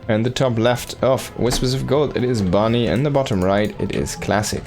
And the top left of Whispers of Gold, it is Bunny, and the bottom right, it is Classic.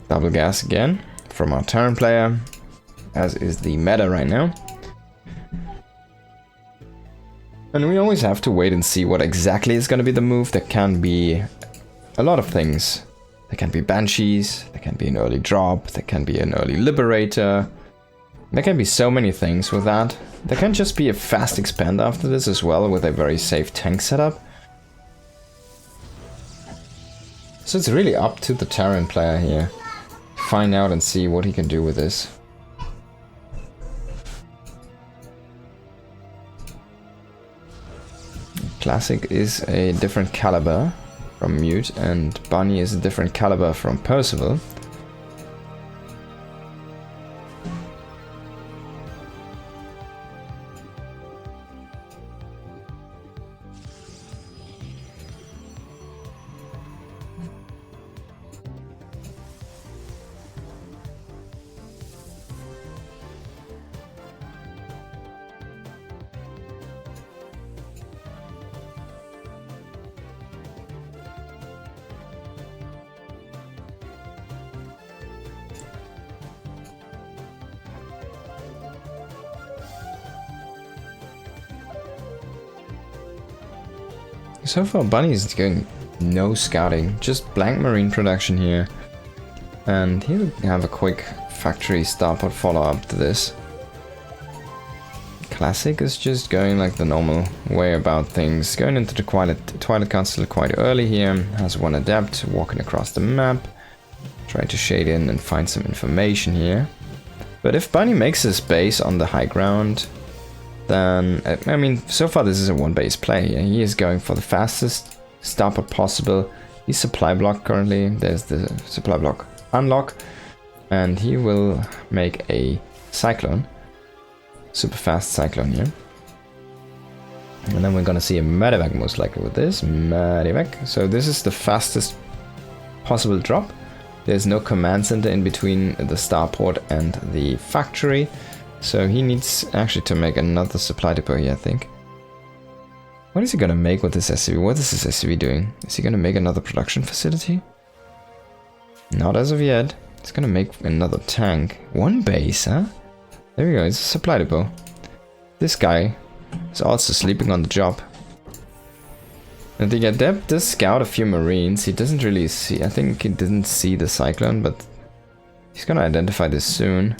Double gas again from our Terran player, as is the meta right now. And we always have to wait and see what exactly is going to be the move. There can be a lot of things. There can be Banshees, there can be an early drop, there can be an early Liberator. There can be so many things with that. There can just be a fast expand after this as well, with a very safe tank setup. So it's really up to the Terran player here. Find out and see what he can do with this. Classic is a different caliber from Mute, and Bunny is a different caliber from Percival. So far, Bunny is going no scouting, just blank marine production here. And he'll have a quick factory starport follow-up to this. Classic is just going like the normal way about things. Going into the Twilight Council quite early here. Has one adept walking across the map. Trying to shade in and find some information here. But if Bunny makes his base on the high ground, then, I mean, so far this is a one-base play. He is going for the fastest starport possible. He's supply block currently. There's the supply block unlock. And he will make a cyclone. Super fast cyclone here. And then we're gonna see a medevac most likely with this. Medevac. So this is the fastest possible drop. There's no command center in between the starport and the factory. So he needs actually to make another supply depot here, I think. What is he gonna make with this SCV? What is this SCV doing? Is he gonna make another production facility? Not as of yet. He's gonna make another tank. One base, huh? There we go, it's a supply depot. This guy is also sleeping on the job. And the adept does scout a few marines. He doesn't really see, I think he didn't see the cyclone, but he's gonna identify this soon.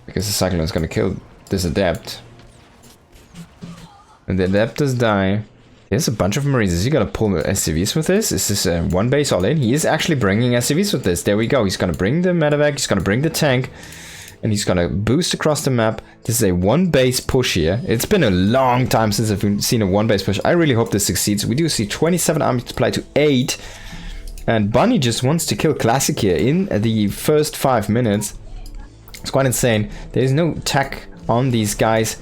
Because the cyclone is gonna kill this adept. And the adept does die. There's a bunch of marines. Is he gonna pull SCVs with this? Is this a one base all in? He is actually bringing SCVs with this. There we go. He's gonna bring the medevac, he's gonna bring the tank, and he's gonna boost across the map. This is a one base push here. It's been a long time since I've seen a one base push. I really hope this succeeds. We do see 27 army multiplied to 8. And Bunny just wants to kill Classic here in the first 5 minutes. It's quite insane. There is no tech on these guys.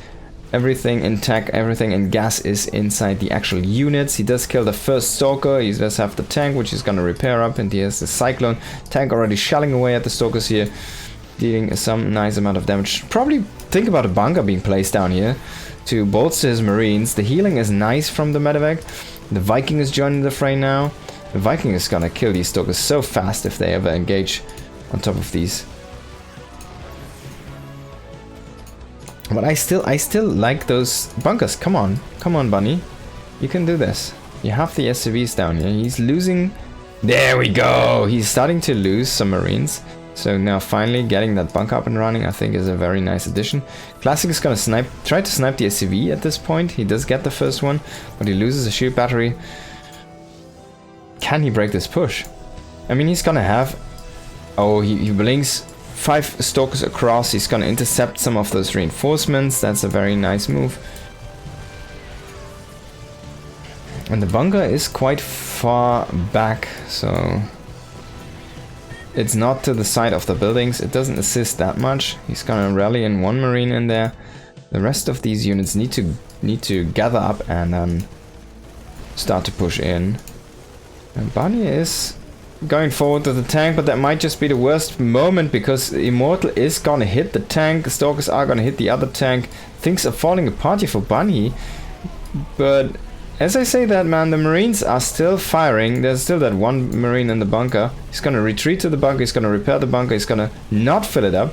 Everything in tech, everything in gas is inside the actual units. He does kill the first Stalker. He does have the tank, which he's gonna repair up. And he has the Cyclone tank already shelling away at the Stalkers here, dealing some nice amount of damage. Probably think about a bunker being placed down here to bolster his marines. The healing is nice from the medevac. The Viking is joining the fray now. The Viking is gonna kill these Stalkers so fast if they ever engage on top of these. But I still like those bunkers. Come on, Bunny. You can do this. You have the SCVs down here. He's losing. There we go. He's starting to lose some marines. So now finally getting that bunker up and running, I think, is a very nice addition. Classic is gonna try to snipe the SCV at this point. He does get the first one, but he loses a shield battery. Can he break this push? I mean, he's gonna have... Oh, he blinks 5 stalkers across. He's gonna intercept some of those reinforcements. That's a very nice move. And the bunker is quite far back, so... It's not to the side of the buildings. It doesn't assist that much. He's gonna rally in 1 marine in there. The rest of these units need to gather up and then start to push in. And Bunny is going forward with the tank, but that might just be the worst moment because Immortal is gonna hit the tank. The Stalkers are gonna hit the other tank. Things are falling apart here for Bunny. But as I say that, man, the Marines are still firing. There's still that 1 Marine in the bunker. He's gonna retreat to the bunker. He's gonna repair the bunker. He's gonna not fill it up.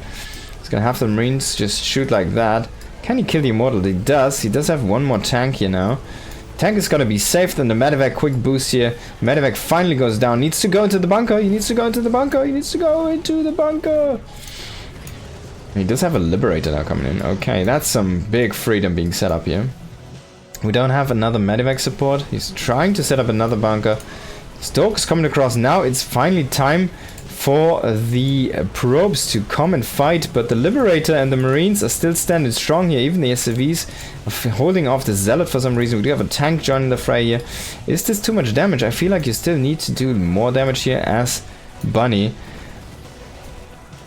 He's gonna have the Marines just shoot like that. Can he kill the Immortal? He does. He does have 1 more tank here now. Tank is gonna be safe. Then the Medevac quick boost here. Medevac finally goes down. Needs to go into the bunker. He needs to go into the bunker. He needs to go into the bunker. He does have a Liberator now coming in. Okay, that's some big freedom being set up here. We don't have another Medevac support. He's trying to set up another bunker. Stalkers coming across now. It's finally time for the probes to come and fight, but the Liberator and the Marines are still standing strong here. Even the SCVs are holding off the Zealot for some reason. We do have a tank joining the fray here. Is this too much damage? I feel like you still need to do more damage here as Bunny.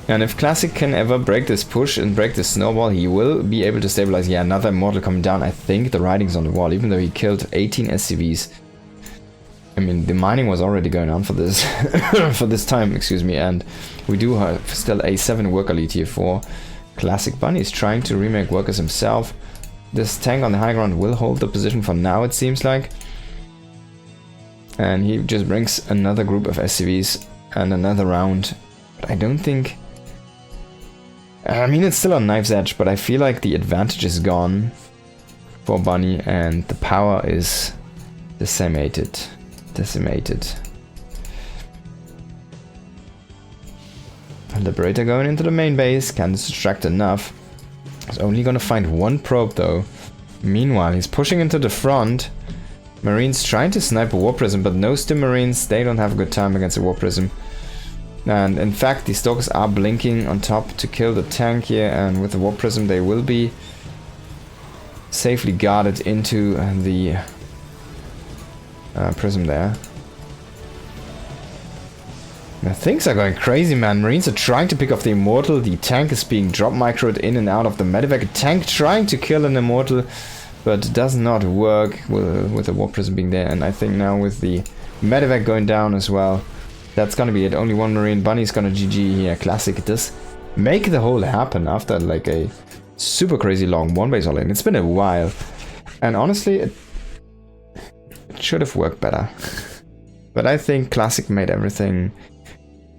And if Classic can ever break this push and break this snowball, he will be able to stabilize. Yeah, another Immortal coming down. I think the writing's on the wall, even though he killed 18 SCVs. I mean, the mining was already going on for this for this time, excuse me, and we do have still a 7 worker lead here for Classic. Bunny is trying to remake workers himself. This tank on the high ground will hold the position for now, it seems like. And he just brings another group of SCVs and another round. But I don't think... I mean, it's still on knife's edge, but I feel like the advantage is gone for Bunny and the power is decimated. Liberator going into the main base, can distract enough. He's only gonna find 1 probe though. Meanwhile, he's pushing into the front. Marines trying to snipe a War Prism, but no Stim Marines, they don't have a good time against a War Prism. And in fact, the Stalkers are blinking on top to kill the tank here, and with the War Prism they will be safely guarded into the prism there. Now things are going crazy, man. Marines are trying to pick off the Immortal. The tank is being drop microed in and out of the Medevac. A tank trying to kill an Immortal, but does not work with the War Prism being there. And I think now with the Medevac going down as well, that's gonna be it. Only 1 Marine. Bunny's gonna GG here. Classic does make the whole happen after like a super crazy long 1 base all-in. It's been a while. And honestly, it should have worked better. But I think Classic made everything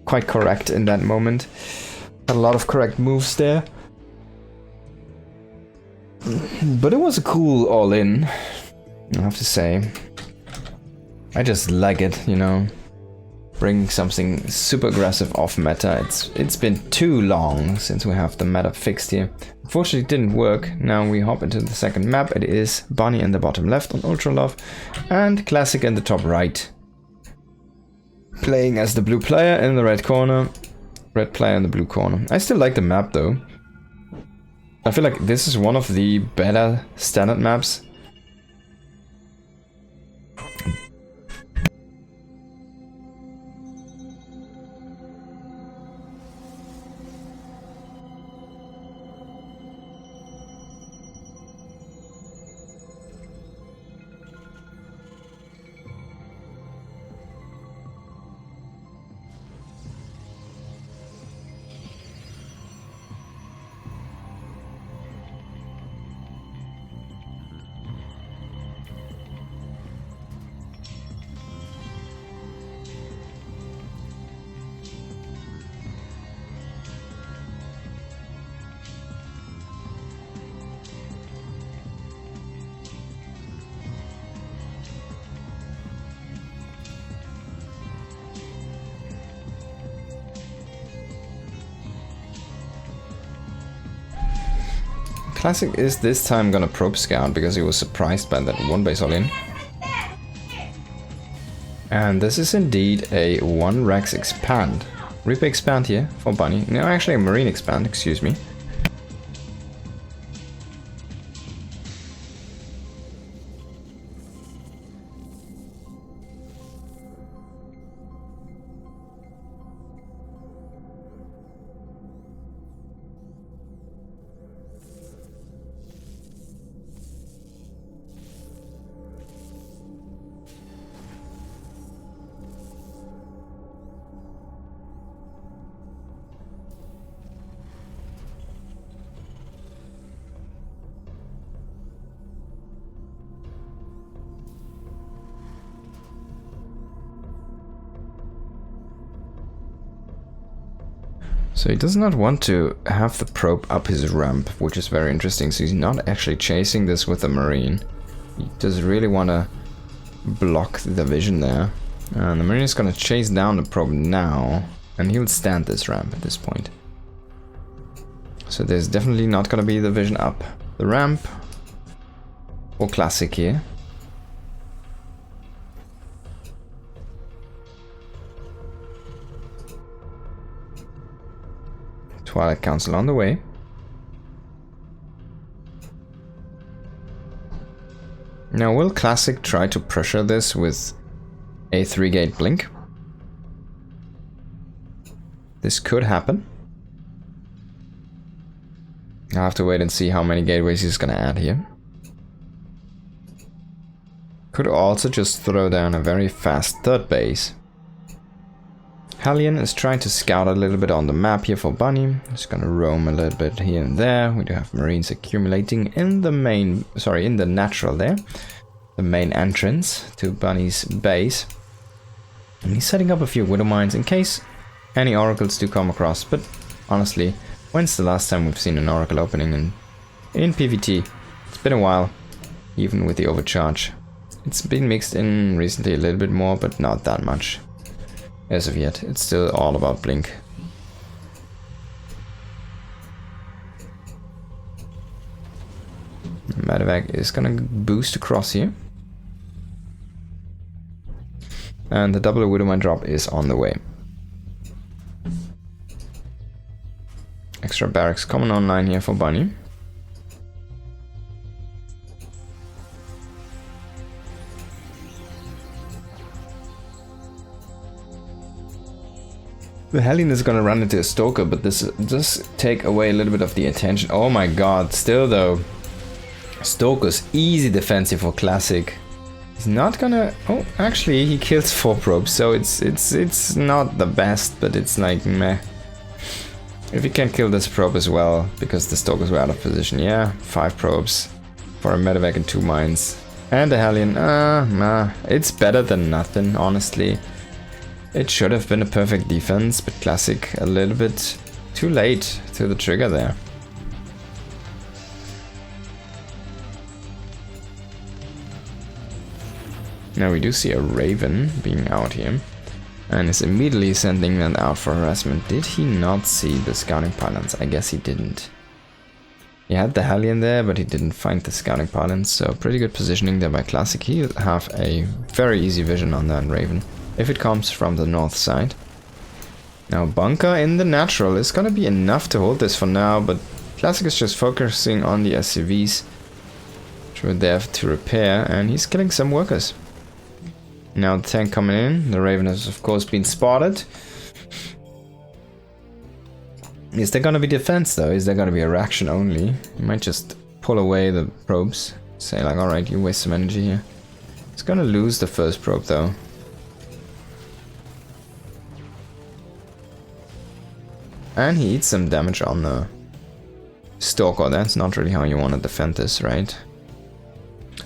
quite correct in that moment. Had a lot of correct moves there. But it was a cool all-in, I have to say. I just like it, you know. Bring something super aggressive off meta. It's been too long since we have the meta fixed here. Unfortunately it didn't work. Now we hop into the second map. It is Bunny in the bottom left on Ultra Love and Classic in the top right. Playing as the blue player in the red corner. Red player in the blue corner. I still like the map though. I feel like this is one of the better standard maps. Classic is this time gonna probe scout because he was surprised by that one base all-in. And this is indeed a 1 Rex expand. Reaper expand here for Bunny. No, actually a Marine expand, excuse me. So he does not want to have the probe up his ramp, which is very interesting. So he's not actually chasing this with a Marine. He does really want to block the vision there. And the Marine is going to chase down the probe now. And he'll stand this ramp at this point. So there's definitely not going to be the vision up the ramp. Or Classic here. Twilight Council on the way. Now will Classic try to pressure this with a 3-gate blink? This could happen. I'll have to wait and see how many gateways he's gonna add here. Could also just throw down a very fast 3rd base. Hellion is trying to scout a little bit on the map here for Bunny. He's gonna roam a little bit here and there. We do have Marines accumulating in the main, sorry, in the natural there. The main entrance to Bunny's base. And he's setting up a few Widow Mines in case any oracles do come across. But honestly, when's the last time we've seen an oracle opening in PvT? It's been a while, even with the overcharge. It's been mixed in recently a little bit more, but not that much. As of yet, it's still all about blink. Medevac is gonna boost across here. And the double Widowmine drop is on the way. Extra barracks coming online here for Bunny. The Hellion is gonna run into a Stalker, but this does take away a little bit of the attention. Oh my god, still though. Stalker's easy defensive for Classic. He's not gonna... Oh, actually he kills 4 probes, so it's not the best, but it's like meh. If he can kill this probe as well, because the Stalkers were out of position, yeah, 5 probes for a medevac and 2 mines. And the Hellion, nah, it's better than nothing, honestly. It should have been a perfect defense, but Classic a little bit too late to the trigger there. Now we do see a Raven being out here, and is immediately sending that out for harassment. Did he not see the scouting pylons? I guess he didn't. He had the Hellion there, but he didn't find the scouting pylons, so pretty good positioning there by Classic. He'll have a very easy vision on that Raven, if it comes from the north side. Now bunker in the natural is gonna be enough to hold this for now, but Classic is just focusing on the SCVs, which were there to repair, and he's killing some workers. Now the tank coming in, the Raven has of course been spotted. Is there gonna be defense though? Is there gonna be a reaction only? You might just pull away the probes, say like, alright, you waste some energy here. It's gonna lose the first probe though. And he eats some damage on the Stalker. That's not really how you want to defend this, right?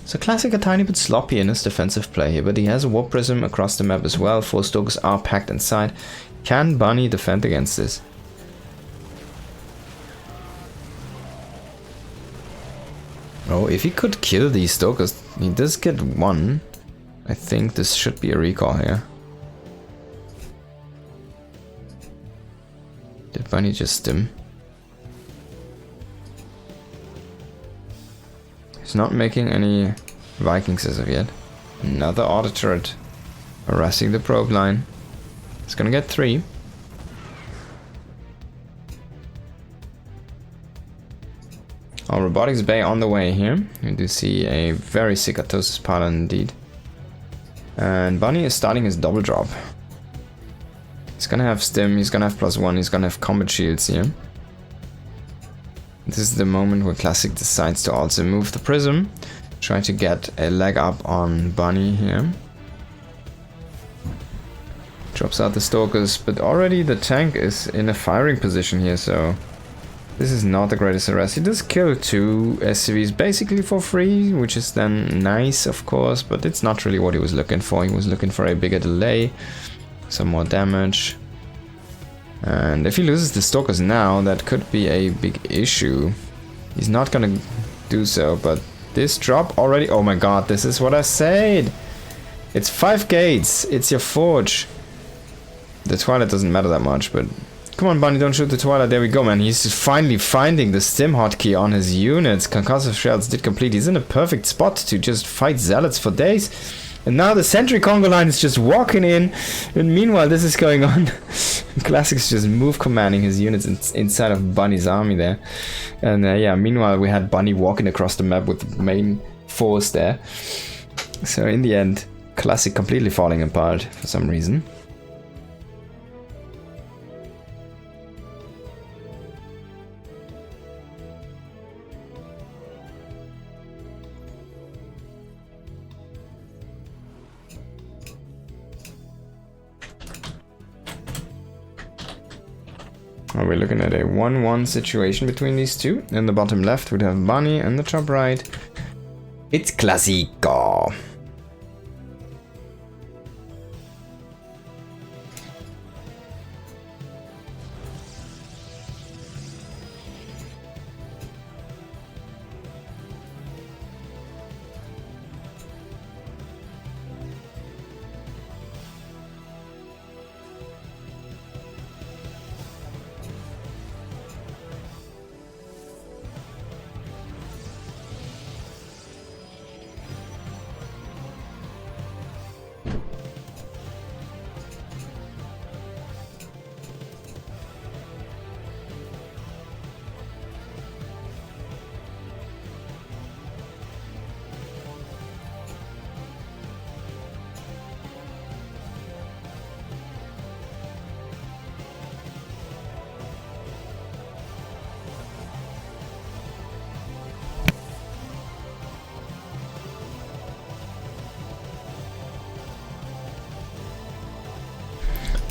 So Classic a tiny bit sloppy in his defensive play here, but he has a Warp Prism across the map as well. 4 Stalkers are packed inside. Can Bunny defend against this? Oh, if he could kill these Stalkers, he does get 1. I think this should be a recall here. Did Bunny just stim? He's not making any Vikings as of yet. Another auto turret harassing the probe line. It's gonna get 3. Our robotics bay on the way here. We do see a very sick Artosis pilot indeed. And Bunny is starting his double drop. He's gonna have stim, he's gonna have +1, he's gonna have combat shields here. This is the moment where Classic decides to also move the prism. Try to get a leg up on Bunny here. Drops out the stalkers, but already the tank is in a firing position here, so this is not the greatest harass. He does kill 2 SCVs basically for free, which is then nice, of course, but it's not really what he was looking for. He was looking for a bigger delay, some more damage. And if he loses the stalkers now, that could be a big issue. He's not gonna do so, but this drop already... Oh my god, this is what I said! It's 5 gates, it's your forge. The Twilight doesn't matter that much, but... Come on, Bunny, don't shoot the Twilight. There we go, man. He's finally finding the stim hotkey on his units. Concussive shells did complete. He's in a perfect spot to just fight zealots for days. And now the Sentry Congo line is just walking in. And meanwhile, this is going on. Classic's just move commanding his units inside of Bunny's army there. And yeah, meanwhile, we had Bunny walking across the map with the main force there. So in the end, Classic completely falling apart for some reason. We're looking at a 1-1 situation between these two. In the bottom left, we'd have Bunny, and the top right, it's Classico.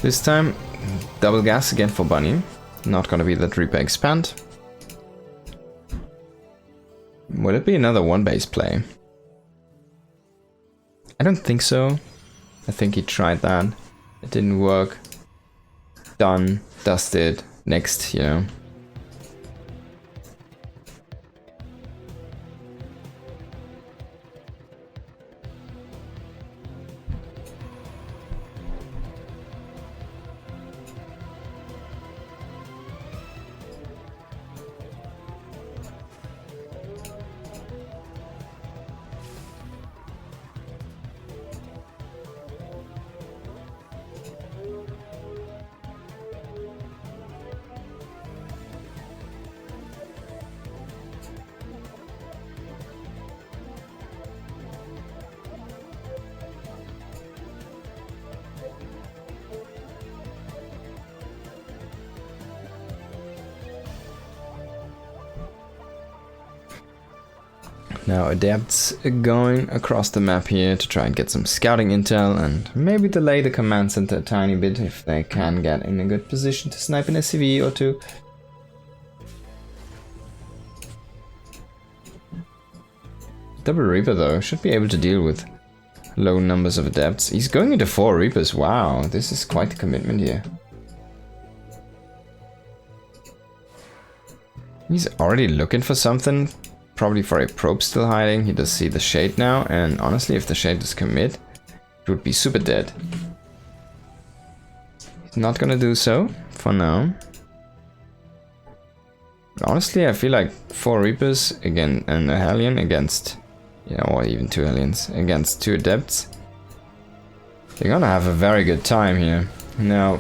This time, double gas again for Bunny. Not gonna be that Reaper expand. Will it be another one base play? I don't think so. I think he tried that. It didn't work. Done. Dusted. Next, you know. Now Adepts going across the map here to try and get some scouting intel and maybe delay the command center a tiny bit if they can get in a good position to snipe an SCV or two. Double Reaper though, should be able to deal with low numbers of Adepts. He's going into 4 Reapers, wow, this is quite a commitment here. He's already looking for something. Probably for a probe still hiding. He does see the shade now, and honestly, if the shade does commit, it would be super dead. He's not gonna do so for now. Honestly, I feel like 4 Reapers again and a Hellion against, yeah, or even 2 Hellions against 2 Adepts. They're gonna have a very good time here. Now,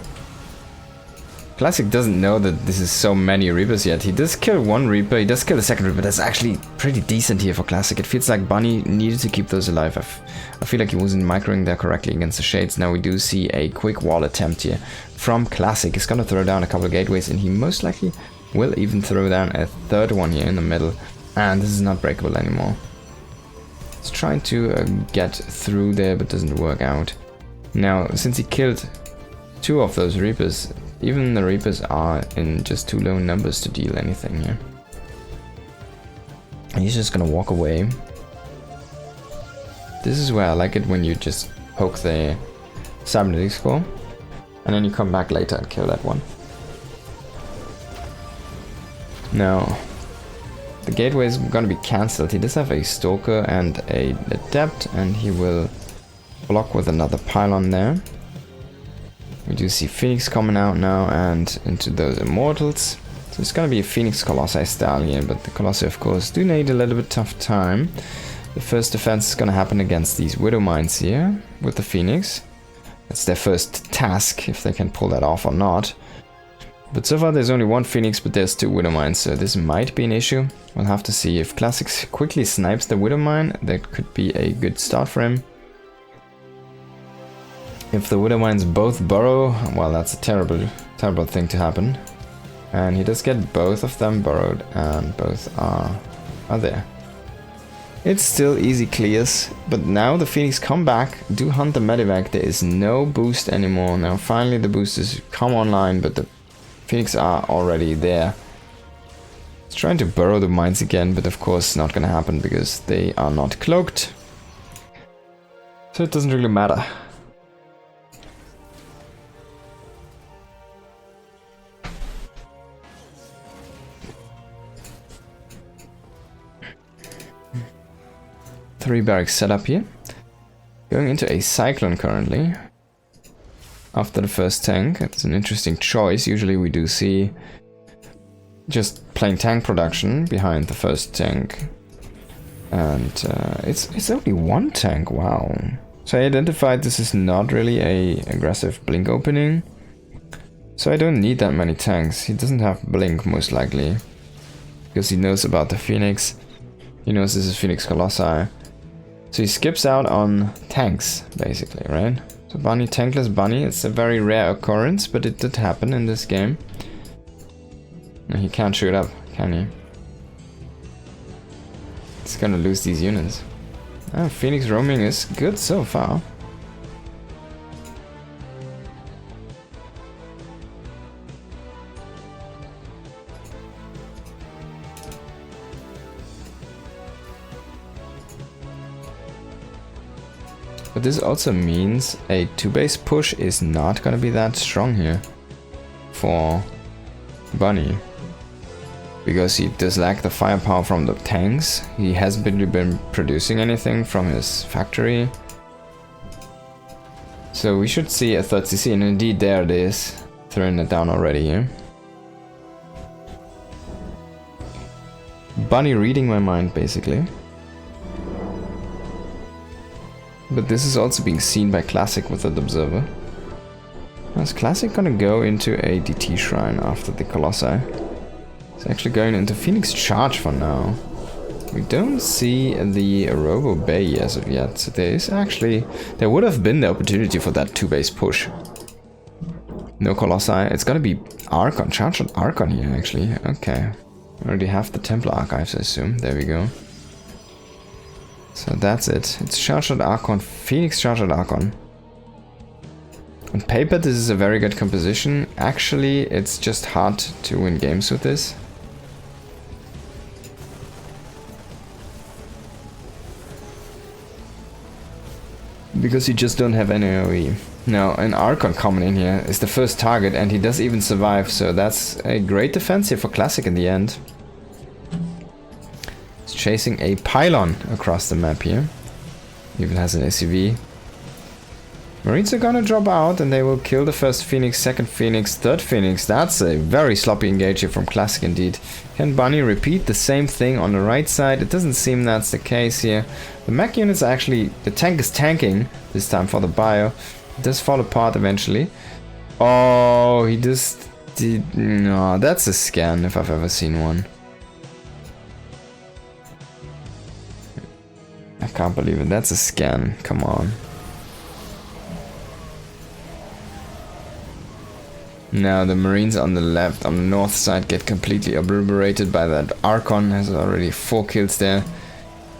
Classic doesn't know that this is so many Reapers yet. He does kill 1 Reaper, he does kill the 2nd Reaper. That's actually pretty decent here for Classic. It feels like Bunny needed to keep those alive. I feel like he wasn't microing there correctly against the Shades. Now we do see a quick wall attempt here from Classic. He's gonna throw down a couple of gateways, and he most likely will even throw down a 3rd one here in the middle. And this is not breakable anymore. He's trying to get through there, but doesn't work out. Now, since he killed 2 of those Reapers, even the Reapers are in just too low numbers to deal anything here. And he's just gonna walk away. This is where I like it, when you just poke the cybernetics core, and then you come back later and kill that one. Now, the gateway is gonna be cancelled. He does have a Stalker and a Adept, and he will block with another pylon there. We do see Phoenix coming out now and into those Immortals. So it's gonna be a Phoenix Colossi style here, but the Colossi of course do need a little bit tough time. The first defense is gonna happen against these Widow Mines here with the Phoenix. That's their first task, if they can pull that off or not. But so far there's only 1 Phoenix, but there's 2 Widow Mines, so this might be an issue. We'll have to see. If Classics quickly snipes the Widow Mine, that could be a good start for him. If the Widow Mines both burrow, well, that's a terrible thing to happen. And he does get both of them burrowed, and both are there. It's still easy clears, but now the Phoenix come back, do hunt the Medivac. There is no boost anymore. Now finally the boosters come online, but the Phoenix are already there. It's trying to burrow the mines again, but of course not gonna happen because they are not cloaked. So it doesn't really matter. Three barracks set up here. Going into a Cyclone currently. After the first tank. It's an interesting choice. Usually we do see just plain tank production behind the first tank. And it's only 1 tank, wow. So I identified this is not really a aggressive blink opening. So I don't need that many tanks. He doesn't have blink most likely. Because he knows about the Phoenix. He knows this is Phoenix Colossi. So he skips out on tanks, basically, right? So Bunny, tankless Bunny, it's a very rare occurrence, but it did happen in this game. And he can't shoot up, can he? He's gonna lose these units. Ah, Phoenix roaming is good so far. But this also means a 2-base push is not gonna be that strong here for Bunny. Because he does lack the firepower from the tanks. He hasn't really been producing anything from his factory. So we should see a 3rd CC, and indeed there it is. Throwing it down already here. Bunny reading my mind, basically. But this is also being seen by Classic with that Observer. Is Classic gonna go into a DT Shrine after the Colossi? It's actually going into Phoenix Charge for now. We don't see the Robo Bay as of yet. So there would have been the opportunity for that 2-base push. No Colossi. It's gonna be Archon, Charged Archon here actually. Okay. Already have the Templar Archives, I assume. There we go. So that's it. It's Charged Archon, Phoenix Charged Archon. On paper this is a very good composition. Actually it's just hard to win games with this. Because you just don't have any AoE. Now an Archon coming in here is the first target, and he does even survive, so that's a great defense here for Classic in the end. Chasing a pylon across the map here. Even has an SUV. Marines are gonna drop out and they will kill the first Phoenix, second Phoenix, third Phoenix. That's a very sloppy engage here from Classic indeed. Can Bunny repeat the same thing on the right side? It doesn't seem that's the case here. The mech units are actually... The tank is tanking this time for the bio. It does fall apart eventually. Oh, he just did... No, that's a scan if I've ever seen one. I can't believe it. That's a scan. Come on. Now the Marines on the left, on the north side, get completely obliterated by that Archon. Has already 4 kills there.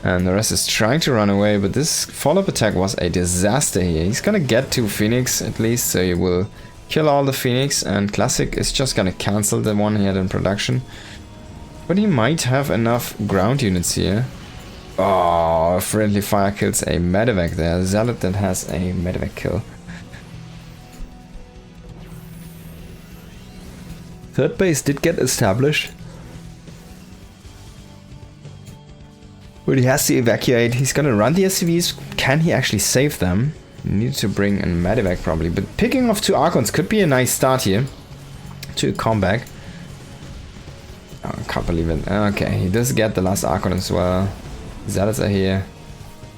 And the rest is trying to run away, but this follow-up attack was a disaster here. He's gonna get 2 Phoenix at least, so he will kill all the Phoenix, and Classic is just gonna cancel the one he had in production. But he might have enough ground units here. Oh, friendly fire kills a medevac there. Zealot that has a medevac kill. Third base did get established. But he has to evacuate. He's gonna run the SCVs. Can he actually save them? Need to bring a medevac probably. But picking off 2 Archons could be a nice start here to a comeback. Oh, I can't believe it. Okay, he does get the last Archon as well. Zealots are here.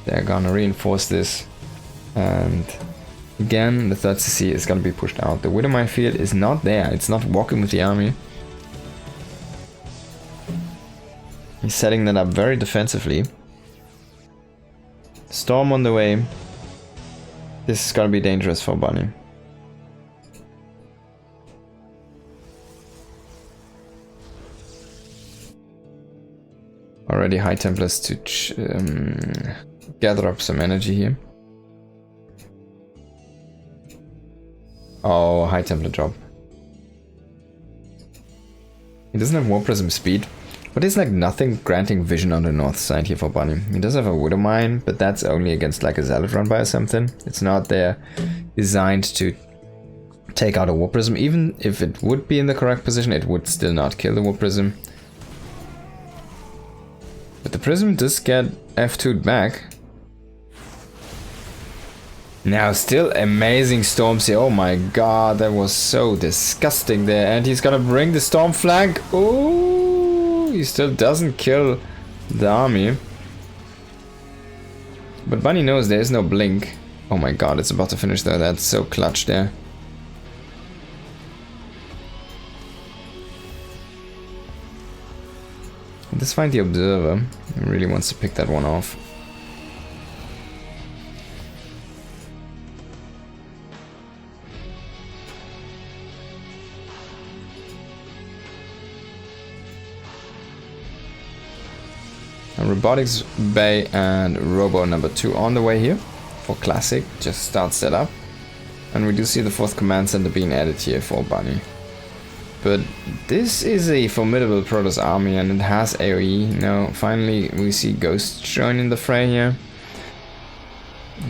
They're gonna reinforce this. And again, the third CC is gonna be pushed out. The Widowmine field is not there. It's not walking with the army. He's setting that up very defensively. Storm on the way. This is gonna be dangerous for Bunny. Already High Templars to gather up some energy here. Oh, High Templar drop. He doesn't have War Prism speed, but there's like nothing granting vision on the north side here for Bunny. He does have a Widowmine, but that's only against like a Zealot run by or something. It's not there designed to take out a War Prism. Even if it would be in the correct position, it would still not kill the War Prism. But the Prism does get F2'd back. Now still amazing storms here. Oh my god, that was so disgusting there. And he's gonna bring the storm flank. Oh, he still doesn't kill the army. But Bunny knows there is no blink. Oh my god, it's about to finish there. That's so clutch there. Let's find the observer. He really wants to pick that one off. Robotics Bay and Robo number 2 on the way here for Classic. Just start set up. And we do see the 4th command center being added here for Bunny. But this is a formidable Protoss army and it has AoE. Now finally we see Ghosts joining the fray here.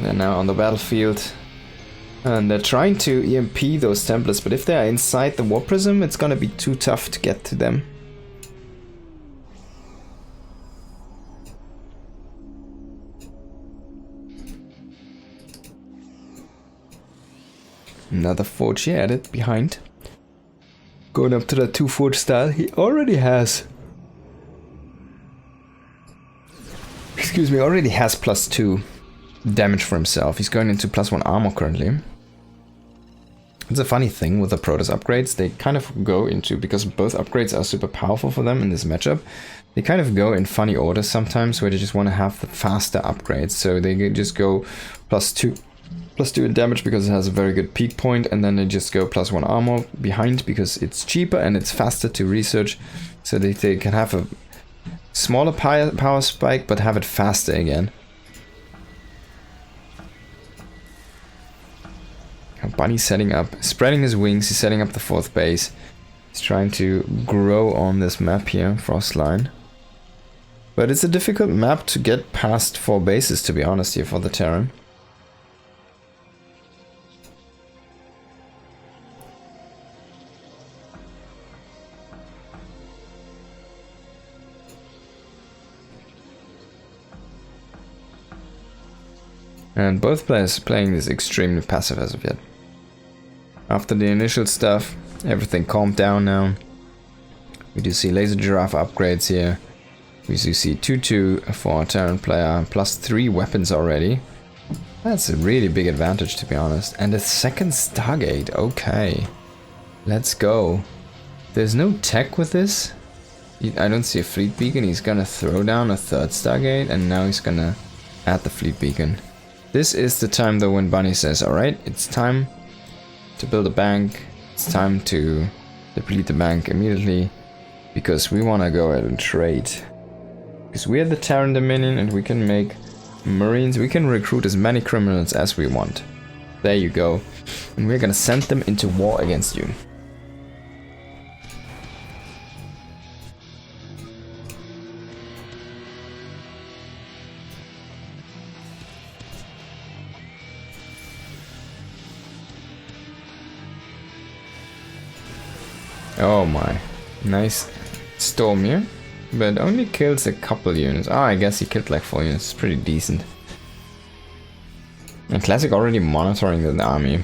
They're now on the battlefield. And they're trying to EMP those Templars, but if they're inside the War Prism, it's gonna be too tough to get to them. Another forge here added behind. Going up to the 2 forge style. He already has. Excuse me, already has +2 damage for himself. He's going into +1 armor currently. It's a funny thing with the Protoss upgrades. They kind of go into, because both upgrades are super powerful for them in this matchup, they kind of go in funny orders sometimes where they just want to have the faster upgrades. So they just go +2 in damage because it has a very good peak point, and then they just go +1 armor behind because it's cheaper and it's faster to research, so they can have a smaller power spike but have it faster again. Bunny's setting up, spreading his wings, he's setting up the 4th base. He's trying to grow on this map here, Frostline. But it's a difficult map to get past 4 bases, to be honest, here for the Terran. And both players playing this extremely passive as of yet. After the initial stuff, everything calmed down now. We do see laser giraffe upgrades here. We do see 2-2 for our Terran player, plus 3 weapons already. That's a really big advantage, to be honest. And a second Stargate, okay. Let's go. There's no tech with this. I don't see a fleet beacon. He's gonna throw down a third Stargate, and now he's gonna add the fleet beacon. This is the time though when Bunny says, alright, it's time to build a bank. It's time to deplete the bank immediately, because we wanna go ahead and trade. Because we are the Terran Dominion and we can make Marines, we can recruit as many criminals as we want. There you go. And we're gonna send them into war against you. Oh my, nice storm here, but only kills a couple units. Oh, I guess he killed like 4 units, it's pretty decent. And Classic already monitoring the army.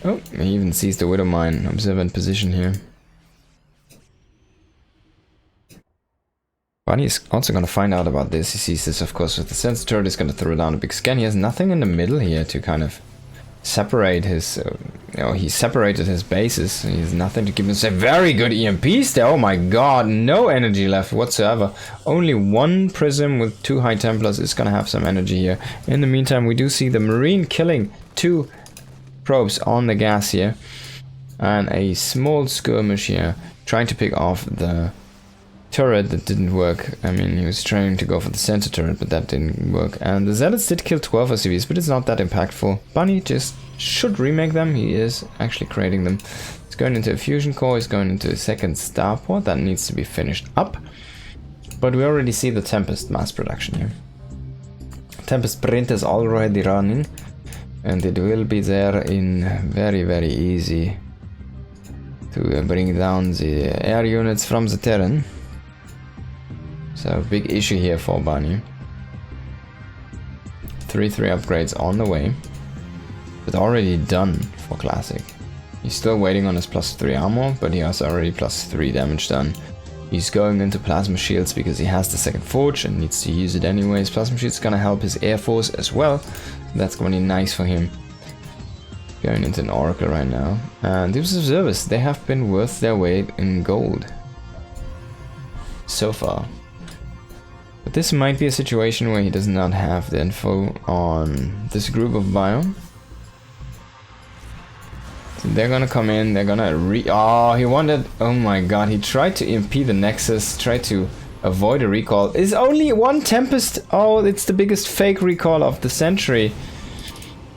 Oh, he even sees the Widow Mine observant position here. Bunny is also going to find out about this. He sees this, of course, with the sensor turret. He's going to throw down a big scan. He has nothing in the middle here to kind of separate his, he separated his bases. He has nothing to give him. A very good EMPs there. Oh my god, no energy left whatsoever. Only 1 prism with 2 high Templars is gonna have some energy here. In the meantime, we do see the Marine killing 2 probes on the gas here, and a small skirmish here trying to pick off the turret that didn't work. I mean, he was trying to go for the center turret, but that didn't work. And the Zealots did kill 12 SCVs, but it's not that impactful. Bunny just should remake them. He is actually creating them. He's going into a fusion core. He's going into a second starport that needs to be finished up. But we already see the Tempest mass production here. Tempest Print is already running, and it will be there in very, very easy to bring down the air units from the Terran. So big issue here for Bunny. 3-3 upgrades on the way, but already done for Classic. He's still waiting on his +3 armor, but he has already +3 damage done. He's going into plasma shields because he has the second forge and needs to use it anyways. Plasma shields gonna help his air force as well. That's gonna be nice for him. Going into an oracle right now. And these observers, they have been worth their weight in gold so far. But this might be a situation where he does not have the info on this group of biome. So they're gonna come in, they're gonna oh, he wanted, oh my god, he tried to EMP the Nexus, tried to avoid a recall. Is only 1 Tempest, oh, it's the biggest fake recall of the century.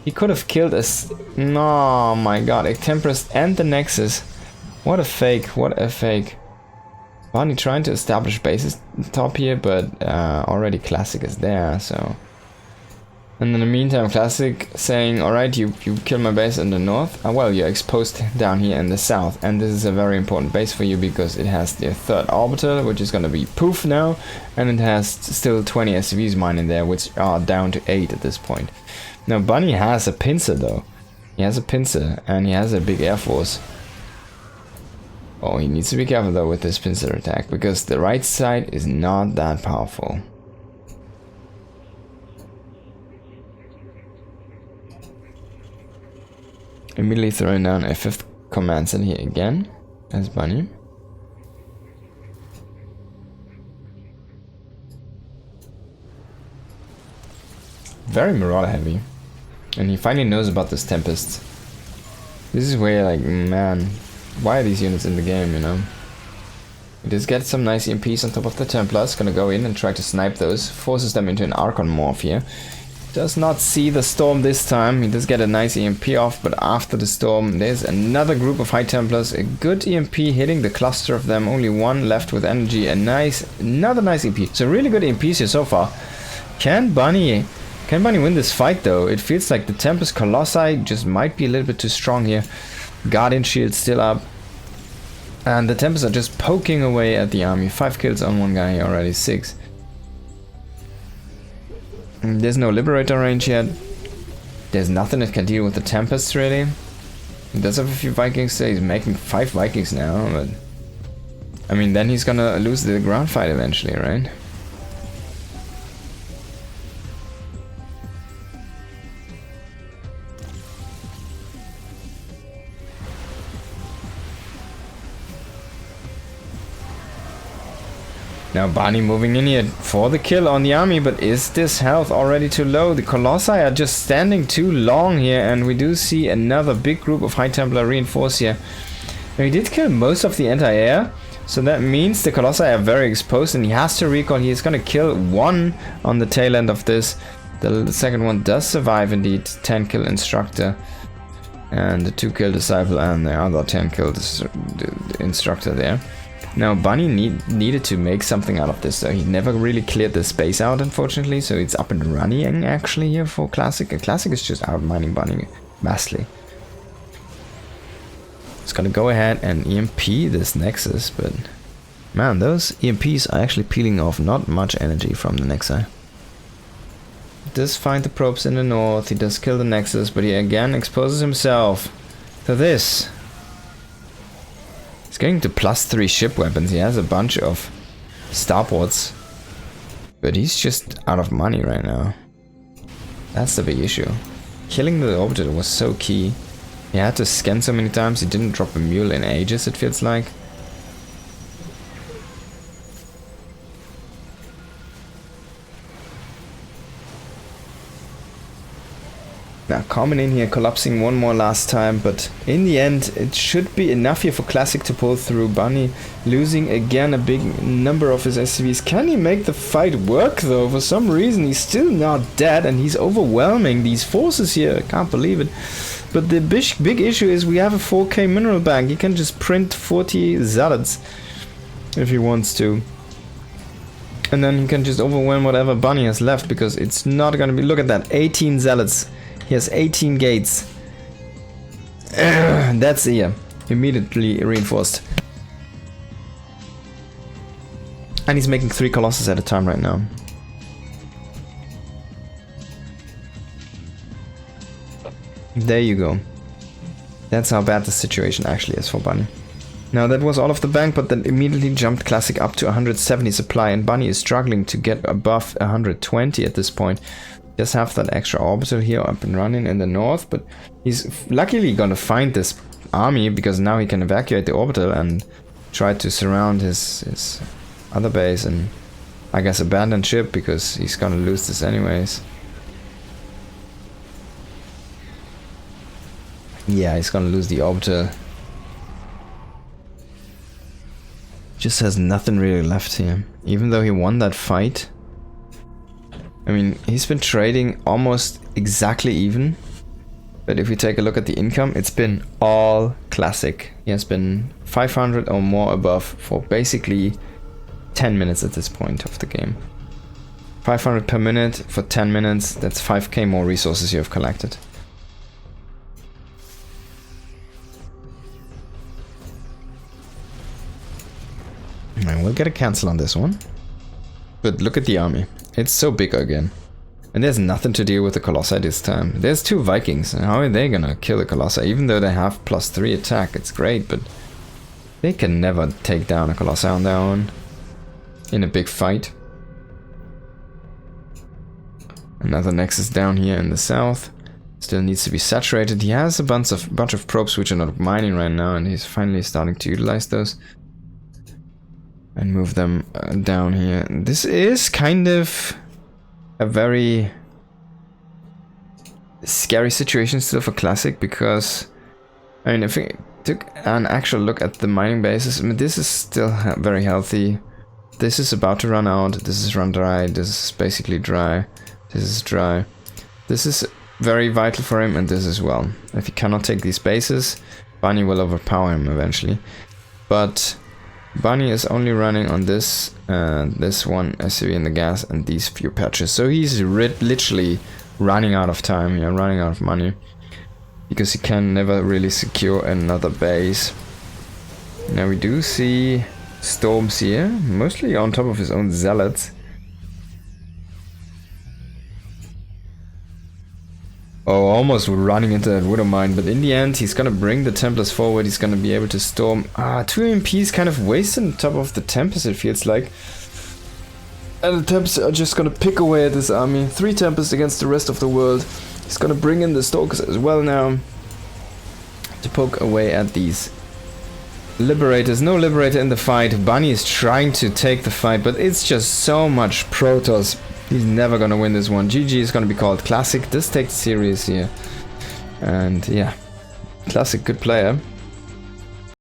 He could have killed us, no, my god, a Tempest and the Nexus. What a fake, what a fake. Bunny trying to establish bases top here, but already Classic is there, so. And in the meantime, Classic saying, alright, you kill my base in the north. Well, you're exposed down here in the south. And this is a very important base for you because it has the 3rd orbital, which is going to be poof now. And it has still 20 SCVs mining there, which are down to 8 at this point. Now, Bunny has a pincer, though. He has a pincer, and he has a big air force. Oh, he needs to be careful though with this pincer attack, because the right side is not that powerful. Immediately throwing down a 5th command center here again, as Bunny. Very Marauder heavy. And he finally knows about this Tempest. This is where, like, man, why are these units in the game, you know? He does get some nice EMPs on top of the Templars. Gonna go in and try to snipe those. Forces them into an Archon morph here. Does not see the storm this time. He does get a nice EMP off, but after the storm, there's another group of High Templars. A good EMP hitting the cluster of them. Only 1 left with energy. Another nice EMP. So really good EMPs here so far. Can Bunny win this fight though? It feels like the Tempest Colossi just might be a little bit too strong here. Guardian shield still up. And the Tempests are just poking away at the army. 5 kills on one guy already, 6. There's no Liberator range yet. There's nothing that can deal with the Tempests, really. He does have a few Vikings, so he's making 5 Vikings now, but... I mean, then he's gonna lose the ground fight eventually, right? Now Barney moving in here for the kill on the army, but is this health already too low? The Colossi are just standing too long here, and we do see another big group of High Templar reinforced here. Now he did kill most of the anti-air, so that means the Colossi are very exposed, and he has to recall. He is going to kill one on the tail end of this. The second one does survive indeed, 10 kill Instructor, and the 2 kill Disciple, and the other 10 kill Instructor there. Now Bunny needed to make something out of this, so he never really cleared the space out, unfortunately, so it's up and running actually here for Classic. And Classic is just out mining Bunny vastly. It's gonna go ahead and EMP this Nexus, but man, those EMPs are actually peeling off not much energy from the Nexi. He does find the probes in the north, he does kill the Nexus, but he again exposes himself to this. He's going to +3 ship weapons. He has a bunch of starports, but he's just out of money right now. That's the big issue. Killing the orbital was so key. He had to scan so many times. He didn't drop a mule in ages, it feels like. Now coming in here, collapsing one more last time, but in the end it should be enough here for Classic to pull through. Bunny losing again a big number of his SCVs. Can he make the fight work though? For some reason he's still not dead, and he's overwhelming these forces here. I can't believe it. But the big issue is we have a 4k mineral bank. He can just print 40 Zealots if he wants to. And then he can just overwhelm whatever Bunny has left, because it's not gonna be... Look at that, 18 Zealots. He has 18 gates. That's here. Immediately reinforced. And he's making 3 Colossus at a time right now. There you go. That's how bad the situation actually is for Bunny. Now that was all of the bank, but then immediately jumped Classic up to 170 supply, and Bunny is struggling to get above 120 at this point. Just have that extra orbital here up and running in the north, but he's luckily gonna find this army, because now he can evacuate the orbital and try to surround his other base and I guess abandon ship, because he's gonna lose this anyways. Yeah, he's gonna lose the orbital. Just has nothing really left here, even though he won that fight. I mean, he's been trading almost exactly even, but if we take a look at the income, it's been all Classic. He has been 500 or more above for basically 10 minutes at this point of the game. 500 per minute for 10 minutes, that's 5k more resources you have collected. And we'll get a cancel on this one. But look at the army. It's so big again. And there's nothing to deal with the Colossi this time. There's 2 Vikings. And how are they gonna kill the Colossi? Even though they have +3 attack, it's great, but they can never take down a Colossi on their own in a big fight. Another Nexus down here in the south. Still needs to be saturated. He has a bunch of probes which are not mining right now, and he's finally starting to utilize those. And move them down here. This is kind of a very scary situation still for Classic, because I mean, if we took an actual look at the mining bases, I mean, this is still very healthy. This is about to run out. This is run dry. This is basically dry. This is dry. This is very vital for him, and this as well. If he cannot take these bases, Bunny will overpower him eventually. But Bunny is only running on this one SCV in the gas and these few patches. So he's literally running out of time here, running out of money, because he can never really secure another base. Now we do see Storms here, mostly on top of his own Zealots. Oh, almost running into that Widow Mine, but in the end, he's gonna bring the Templars forward. He's gonna be able to storm. 2 MPs kind of wasted on top of the Tempest, it feels like. And the Tempests are just gonna pick away at this army. 3 Tempests against the rest of the world. He's gonna bring in the Stalkers as well now to poke away at these Liberators. No Liberator in the fight. Bunny is trying to take the fight, but it's just so much Protoss. He's never gonna win this one. GG is gonna be called. Classic, this takes serious here. And yeah, Classic, good player.